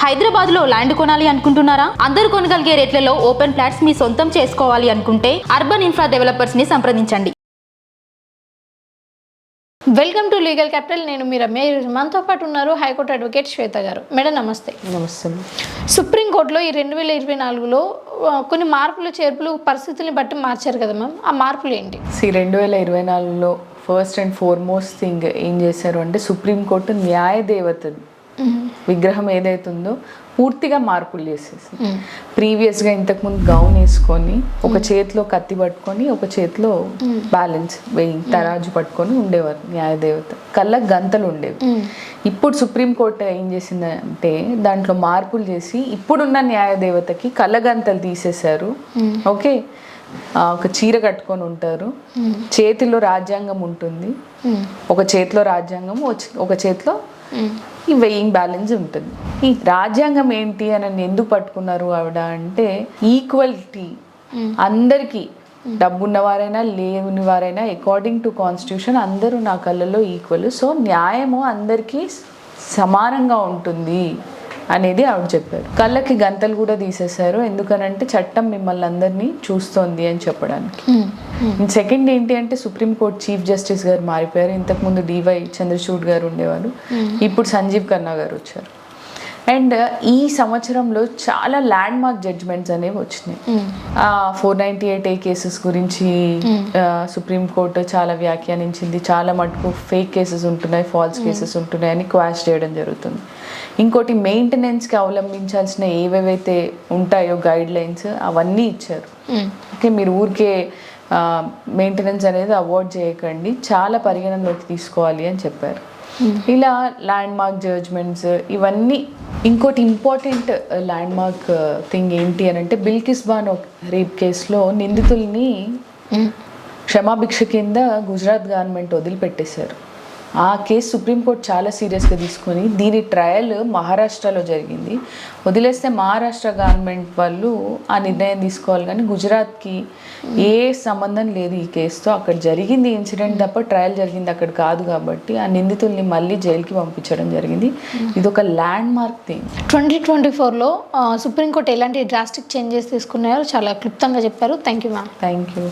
హైదరాబాద్ లో ల్యాండ్ కొనాలి అనుకుంటున్నారా? అందరూ కొనగలిగే రేట్లలో ఓపెన్ ఫ్లాట్స్ మీ సొంతం చేసుకోవాలి అనుకుంటే అర్బన్ ఇన్ఫ్రా డెవలపర్స్ ని సంప్రదించండి. Welcome to legal capital. నేను మీ రమ్య. మనతో పాటు ఉన్నారు హైకోర్టు అడ్వకేట్ శ్వేత గారు. మేడం నమస్తే. నమస్తే. సుప్రీంకోర్టులో ఈ 2024లో కొన్ని మార్పులు చేర్పులు పరిస్థితుల్ని బట్టి మార్చారు కదా మ్యామ్, ఆ మార్పులు ఏంటి? 2024లో ఫస్ట్ అండ్ ఫార్మోస్ట్ థింగ్ ఏం చేశారు అంటే సుప్రీంకోర్టు న్యాయదేవత విగ్రహం ఏదైతుందో పూర్తిగా మార్పులు చేసేసి ప్రీవియస్గా ఇంతకుముందు గౌన్ వేసుకొని ఒక చేతిలో కత్తి పట్టుకొని ఒక చేతిలో బ్యాలెన్స్ తరాజు పట్టుకొని ఉండేవారు న్యాయదేవత. కళ్ళకు గంతలు ఉండేవి. ఇప్పుడు సుప్రీంకోర్టు ఏం చేసిందంటే దాంట్లో మార్పులు చేసి ఇప్పుడున్న న్యాయదేవతకి కళ్ళగంతలు తీసేశారు. ఓకే, ఒక చీర కట్టుకొని ఉంటారు, చేతిలో రాజ్యాంగం ఉంటుంది, ఒక చేతిలో రాజ్యాంగం ఒక చేతిలో ఈ వెయింగ్ బ్యాలెన్స్ ఉంటుంది. ఈ రాజ్యాంగం ఏంటి అని ఎందుకు పట్టుకున్నారు ఆవిడ అంటే ఈక్వాలిటీ, అందరికీ డబ్బున్న వారైనా లేని వారైనా అకార్డింగ్ టు కాన్స్టిట్యూషన్ అందరూ నా కళ్ళలో ఈక్వల్. సో న్యాయము అందరికీ సమానంగా ఉంటుంది అనేది ఆవిడ చెప్పారు. కళ్ళకి గంతలు కూడా తీసేశారు, ఎందుకనంటే చట్టం మిమ్మల్ని అందరినీ చూస్తోంది అని చెప్పడానికి. సెకండ్ ఏంటి అంటే సుప్రీంకోర్టు చీఫ్ జస్టిస్ గారు మారిపోయారు. ఇంతకుముందు డివై చంద్రచూడ్ గారు ఉండేవారు, ఇప్పుడు సంజీవ్ ఖన్నా గారు వచ్చారు. అండ్ ఈ సంవత్సరంలో చాలా ల్యాండ్ మార్క్ జడ్జ్మెంట్స్ అనేవి వచ్చినాయి. 498A కేసెస్ గురించి సుప్రీంకోర్టు చాలా వ్యాఖ్యానించింది. చాలా మటుకు ఫేక్ కేసెస్ ఉంటున్నాయి, ఫాల్స్ కేసెస్ ఉంటున్నాయి అని క్వాష్ చేయడం జరుగుతుంది. ఇంకోటి మెయింటెనెన్స్కి అవలంబించాల్సిన ఏవేవైతే ఉంటాయో గైడ్ లైన్స్ అవన్నీ ఇచ్చారు. ఓకే, మీరు ఊరికే మెయింటెనెన్స్ అనేది అవాయిడ్ చేయకండి, చాలా పరిగణనలోకి తీసుకోవాలి అని చెప్పారు. ఇలా ల్యాండ్ మార్క్ జడ్జ్మెంట్స్ ఇవన్నీ. ఇంకోటి ఇంపార్టెంట్ ల్యాండ్ మార్క్ థింగ్ ఏంటి అని అంటే బిల్కిస్ బానో రేప్ కేసులో నిందితుల్ని క్షమాభిక్ష కింద గుజరాత్ గవర్నమెంట్ వదిలిపెట్టేశారు. ఆ కేసు సుప్రీంకోర్టు చాలా సీరియస్గా తీసుకొని దీని ట్రయల్ మహారాష్ట్రలో జరిగింది. వదిలేస్తే మహారాష్ట్ర గవర్నమెంట్ వాళ్ళు ఆ నిర్ణయం తీసుకోవాలి, కానీ గుజరాత్కి ఏ సంబంధం లేదు ఈ కేసుతో. అక్కడ జరిగింది ఇన్సిడెంట్ తప్ప ట్రయల్ జరిగింది అక్కడ కాదు, కాబట్టి ఆ నిందితుల్ని మళ్ళీ జైలుకి పంపించడం జరిగింది. ఇది ఒక ల్యాండ్ మార్క్ థింగ్. 2024లో సుప్రీంకోర్టు ఎలాంటి డ్రాస్టిక్ చేంజెస్ తీసుకున్నారో చాలా క్లుప్తంగా చెప్పారు. Thank you ma'am. Thank you.